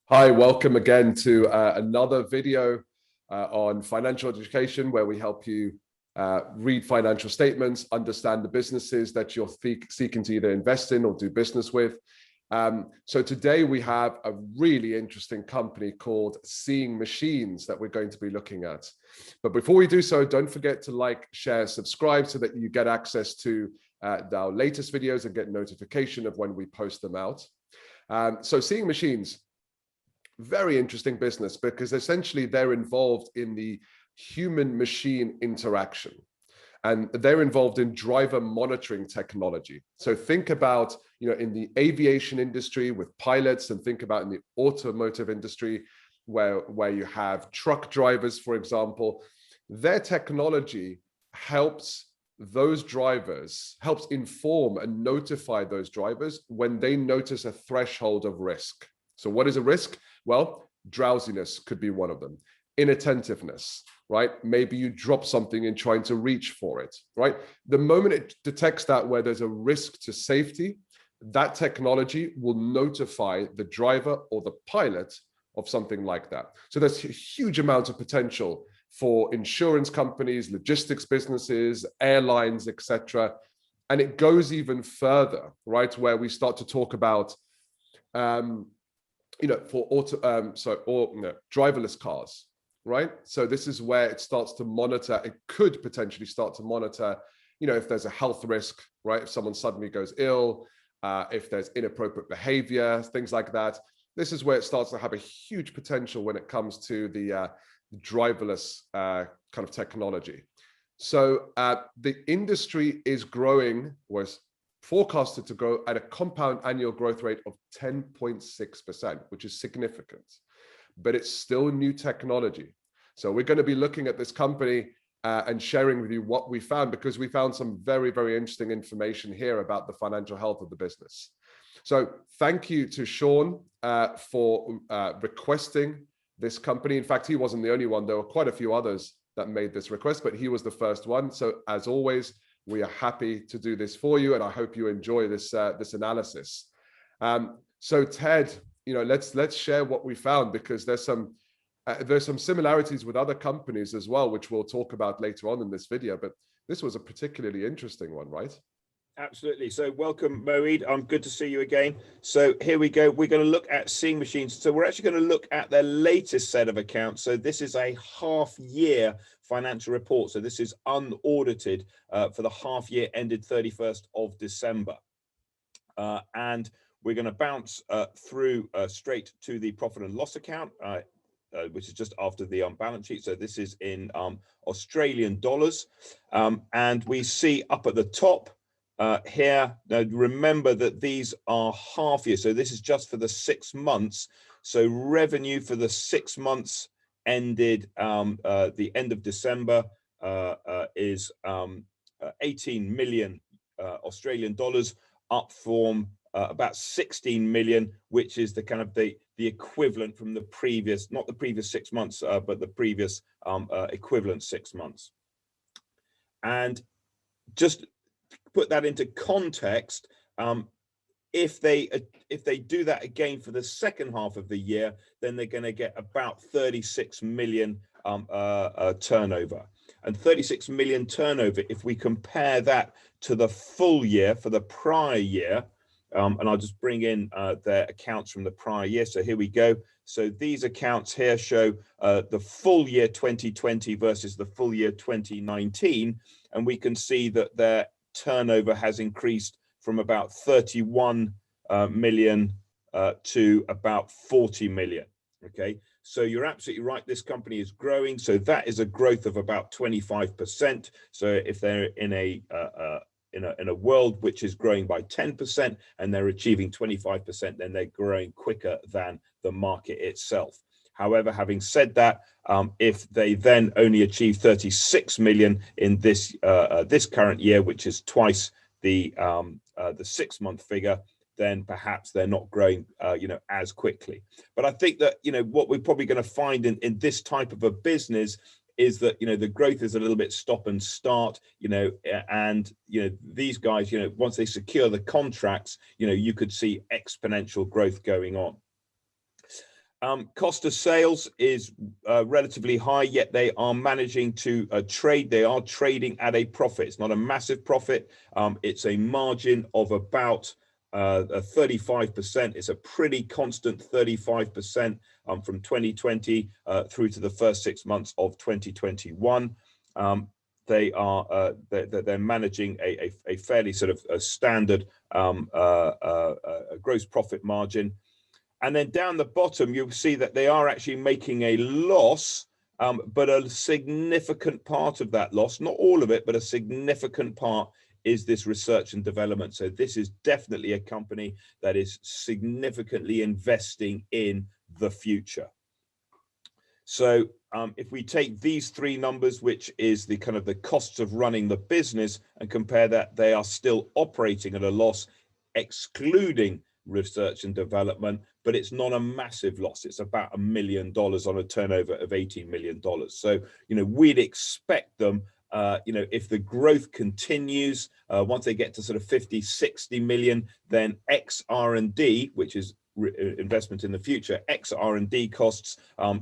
Hi, welcome again to another video on financial education, where we help you read financial statements, understand the businesses that you're seeking to either invest in or do business with. So today we have a really interesting company called Seeing Machines that we're going to be looking at. But before we do so, don't forget to like, share, subscribe so that you get access to our latest videos and get notification of when we post them out. So Seeing Machines, very interesting business because essentially they're involved in the human machine interaction, and they're involved in driver monitoring technology. So think about, in the aviation industry with pilots, and think about in the automotive industry where you have truck drivers, for example. Their technology helps those drivers, helps inform and notify those drivers when they notice a threshold of risk. So what is a risk? Well, drowsiness could be one of them. Inattentiveness, right? Maybe you drop something in trying to reach for it, right? The moment it detects that where there's a risk to safety, that technology will notify the driver or the pilot of something like that. So there's a huge amount of potential for insurance companies, logistics businesses, airlines, etc. And it goes even further, right? Where we start to talk about driverless cars, right? So this is where it starts to monitor. It could potentially start to monitor, if there's a health risk, right? If someone suddenly goes ill, if there's inappropriate behavior, things like that. This is where it starts to have a huge potential when it comes to the driverless kind of technology. So the industry is growing, was forecasted to grow at a compound annual growth rate of 10.6%, which is significant, but it's still new technology. So we're going to be looking at this company and sharing with you what we found, because we found some very, very interesting information here about the financial health of the business. So thank you to Sean for requesting this company. In fact, he wasn't the only one. There were quite a few others that made this request, but he was the first one. So as always, we are happy to do this for you, and I hope you enjoy this this analysis. So Ted, let's share what we found, because there's some similarities with other companies as well, which we'll talk about later on in this video. But this was a particularly interesting one, right? Absolutely. So welcome, Moeed. Good to see you again. So here we go. We're going to look at Seeing Machines. So we're actually going to look at their latest set of accounts. So this is a half-year financial report. So this is unaudited for the half year ended 31st of December. And we're going to bounce through straight to the profit and loss account, which is just after the balance sheet. So this is in Australian dollars. And we see up at the top, here, now remember that these are half year, so this is just for the 6 months. So revenue for the 6 months ended the end of December is 18 million Australian dollars, up from about 16 million, which is the kind of the equivalent from the previous, not the previous 6 months, but the previous equivalent 6 months. And just put that into context, if they do that again for the second half of the year, then they're going to get about 36 million turnover. And 36 million turnover, if we compare that to the full year for the prior year, and I'll just bring in their accounts from the prior year. So here we go. So these accounts here show the full year 2020 versus the full year 2019, and we can see that their turnover has increased from about 31 million to about 40 million. Okay, so you're absolutely right. This company is growing. So that is a growth of about 25%. So if they're in a world which is growing by 10% and they're achieving 25%, then they're growing quicker than the market itself. However, having said that, if they then only achieve 36 million in this this current year, which is twice the 6 month figure, then perhaps they're not growing, as quickly. But I think that, what we're probably going to find in this type of a business is that, the growth is a little bit stop and start, and, these guys, once they secure the contracts, you could see exponential growth going on. Cost of sales is relatively high, yet they are managing to trade. They are trading at a profit. It's not a massive profit. It's a margin of about 35%. It's a pretty constant 35% from 2020 through to the first 6 months of 2021. They're managing a fairly sort of a standard gross profit margin. And then down the bottom, you'll see that they are actually making a loss, but a significant part of that loss, not all of it, but a significant part is this research and development. So this is definitely a company that is significantly investing in the future. So if we take these three numbers, which is the kind of the costs of running the business, and compare that, they are still operating at a loss, excluding research and development, but it's not a massive loss. It's about $1 million on a turnover of $18 million. So, we'd expect them, if the growth continues, once they get to sort of 50, 60 million, then X R&D, which is investment in the future, X R&D costs,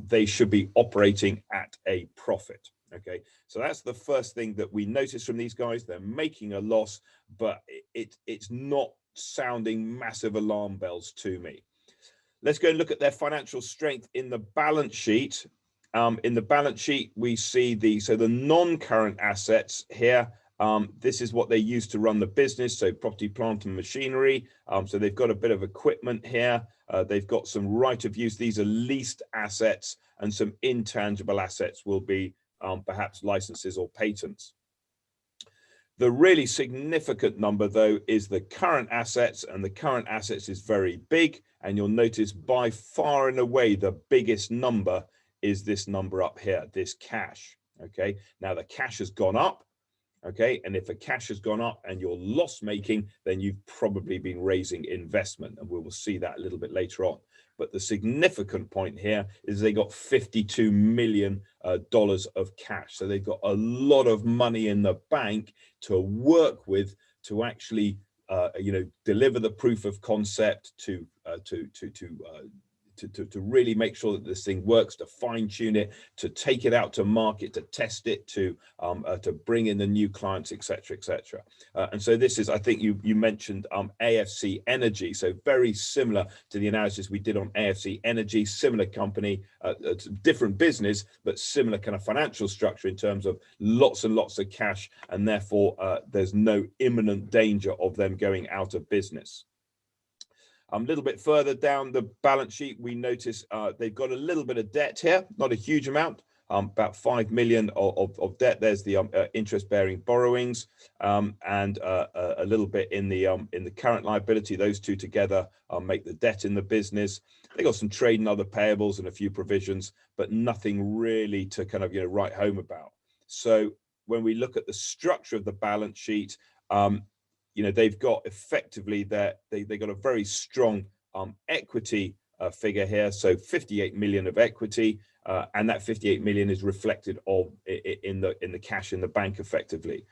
they should be operating at a profit. Okay, so that's the first thing that we notice from these guys. They're making a loss, but it's not sounding massive alarm bells to me. Let's go and look at their financial strength in the balance sheet. In the balance sheet, we see the non-current assets here. This is what they use to run the business, so property, plant and machinery. So they've got a bit of equipment here. They've got some right of use. These are leased assets, and some intangible assets will be perhaps licenses or patents. The really significant number, though, is the current assets, and the current assets is very big. And you'll notice by far and away the biggest number is this number up here, this cash. Okay, now the cash has gone up. Okay, and if the cash has gone up and you're loss making, then you've probably been raising investment, and we will see that a little bit later on. But the significant point here is they got $52 million of cash. So they've got a lot of money in the bank to work with to actually, deliver the proof of concept, to really make sure that this thing works, to fine tune it, to take it out to market, to test it, to bring in the new clients, etc., etc. And so this is, I think you mentioned AFC Energy, so very similar to the analysis we did on AFC Energy, similar company, different business, but similar kind of financial structure in terms of lots and lots of cash, and therefore there's no imminent danger of them going out of business. A little bit further down the balance sheet, we notice they've got a little bit of debt here, not a huge amount, about 5 million of debt. There's the interest-bearing borrowings, and a little bit in the current liability. Those two together make the debt in the business. They got some trade and other payables and a few provisions, but nothing really to kind of write home about. So when we look at the structure of the balance sheet, they've got effectively they got a very strong equity figure here. So 58 million of equity, and that 58 million is reflected in the cash in the bank effectively.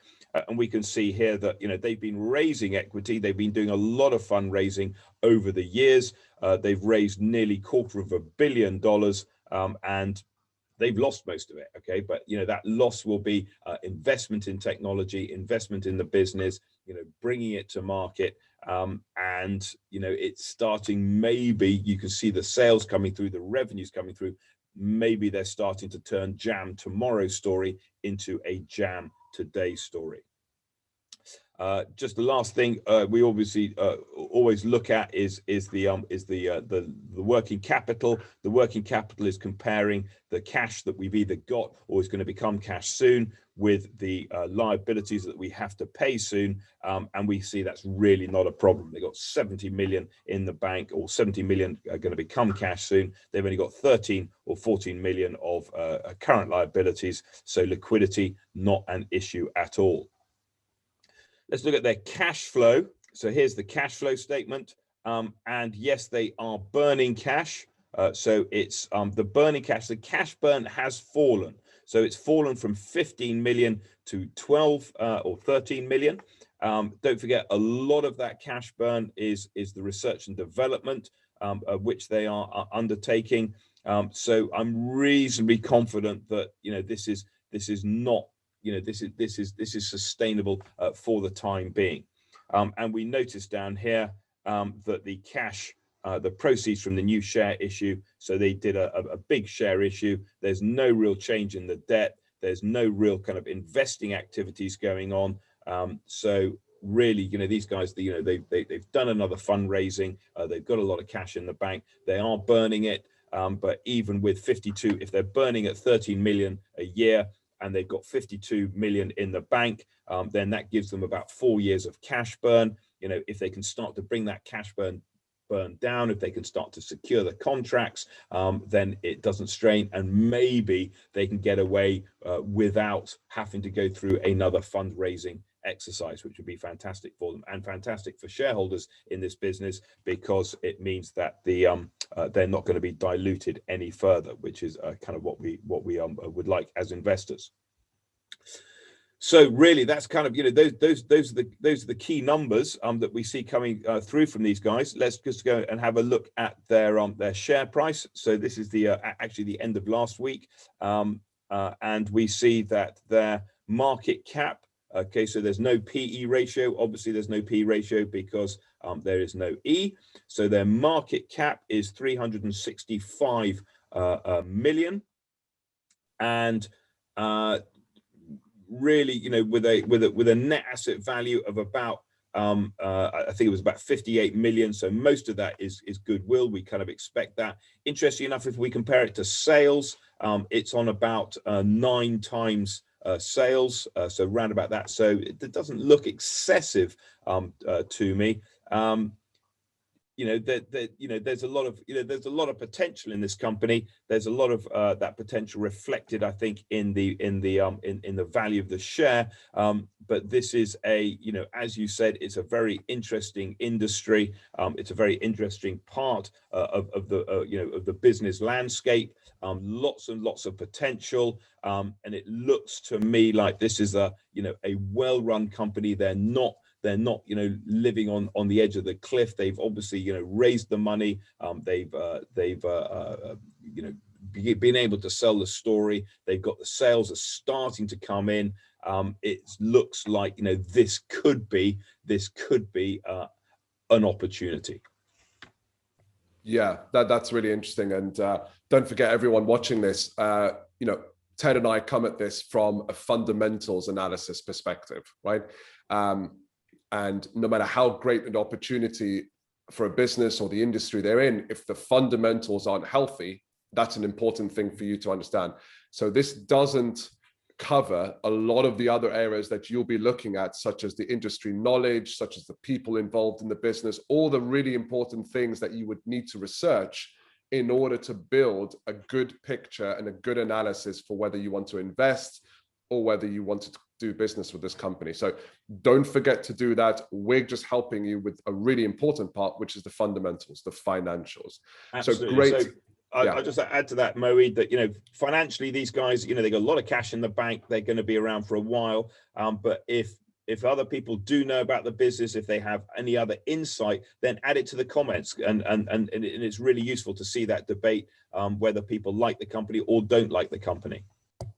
And we can see here that they've been raising equity. They've been doing a lot of fundraising over the years. They've raised nearly $250 million, and they've lost most of it. Okay, but that loss will be investment in technology, investment in the business, bringing it to market, and it's starting. Maybe you can see the sales coming through, the revenues coming through. Maybe they're starting to turn jam tomorrow story into a jam today story. Just the last thing we obviously always look at is the working capital. The working capital is comparing the cash that we've either got or is going to become cash soon with the liabilities that we have to pay soon, and we see that's really not a problem. They got 70 million in the bank, or 70 million are going to become cash soon. They've only got 13 or 14 million of current liabilities, so liquidity not an issue at all. Let's look at their cash flow. So here's the cash flow statement. And yes, they are burning cash. So it's the burning cash. The cash burn has fallen. So it's fallen from 15 million to 12 or 13 million. Don't forget, a lot of that cash burn is the research and development. which they are undertaking. So I'm reasonably confident that this is not this is sustainable for the time being. And we notice down here that the cash, the proceeds from the new share issue, so they did a big share issue. There's no real change in the debt. There's no real kind of investing activities going on. So really, these guys, they've done another fundraising. They've got a lot of cash in the bank. They are burning it. But even with 52, if they're burning at 13 million a year and they've got 52 million in the bank, then that gives them about 4 years of cash burn. If they can start to bring that cash burn down, if they can start to secure the contracts, then it doesn't strain, and maybe they can get away without having to go through another fundraising exercise, which would be fantastic for them and fantastic for shareholders in this business, because it means that they're not going to be diluted any further, which is kind of what we would like as investors. So really, that's kind of those are the key numbers that we see coming through from these guys. Let's just go and have a look at their share price. So this is the actually the end of last week, and we see that their market cap. Okay, so there's no PE ratio. Obviously, there's no PE ratio because there is no E. So their market cap is 365 million, and really, with a net asset value of about I think it was about 58 million. So most of that is goodwill. We kind of expect that. Interesting enough, if we compare it to sales, it's on about 9 times sales, so round about that. So it doesn't look excessive to me. There's a lot of potential in this company. There's a lot of that potential reflected, I think, in the value of the share. But this is as you said, it's a very interesting industry. It's a very interesting part of the business landscape. Lots and lots of potential, and it looks to me like this is a well-run company. They're not living on the edge of the cliff. They've obviously raised the money. They've been able to sell the story. They've got the sales are starting to come in. It looks like this could be an opportunity. Yeah, that's really interesting. And don't forget, everyone watching this, Ted and I come at this from a fundamentals analysis perspective, right? And no matter how great an opportunity for a business or the industry they're in, if the fundamentals aren't healthy, that's an important thing for you to understand. So this doesn't cover a lot of the other areas that you'll be looking at, such as the industry knowledge, such as the people involved in the business, all the really important things that you would need to research in order to build a good picture and a good analysis for whether you want to invest or whether you want to do business with this company. So don't forget to do that. We're just helping you with a really important part, which is the fundamentals, the financials. Absolutely. So great. So I'll just add to that, Moeed, that financially these guys, they got a lot of cash in the bank. They're going to be around for a while. But if other people do know about the business, if they have any other insight, then add it to the comments. And it's really useful to see that debate, whether people like the company or don't like the company.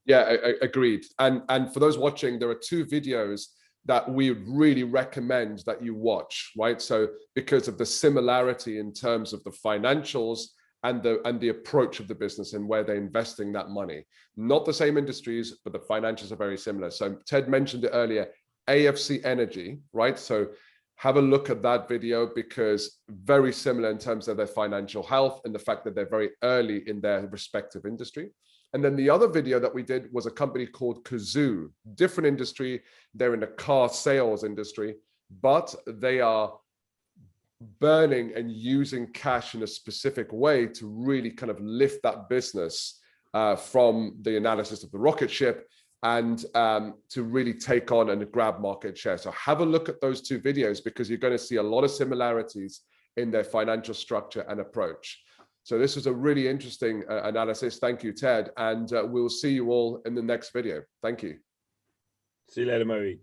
Yeah, agreed. And for those watching, there are 2 videos that we would really recommend that you watch, right? So because of the similarity in terms of the financials and the approach of the business and where they're investing that money. Not the same industries, but the financials are very similar. So Ted mentioned it earlier, AFC Energy, right? So have a look at that video, because very similar in terms of their financial health and the fact that they're very early in their respective industry. And then the other video that we did was a company called Kazoo, different industry. They're in the car sales industry, but they are burning and using cash in a specific way to really kind of lift that business from the analysis of the rocket ship and to really take on and grab market share. So have a look at those 2 videos, because you're going to see a lot of similarities in their financial structure and approach. So this was a really interesting analysis. Thank you, Ted. And we'll see you all in the next video. Thank you. See you later, Moeed.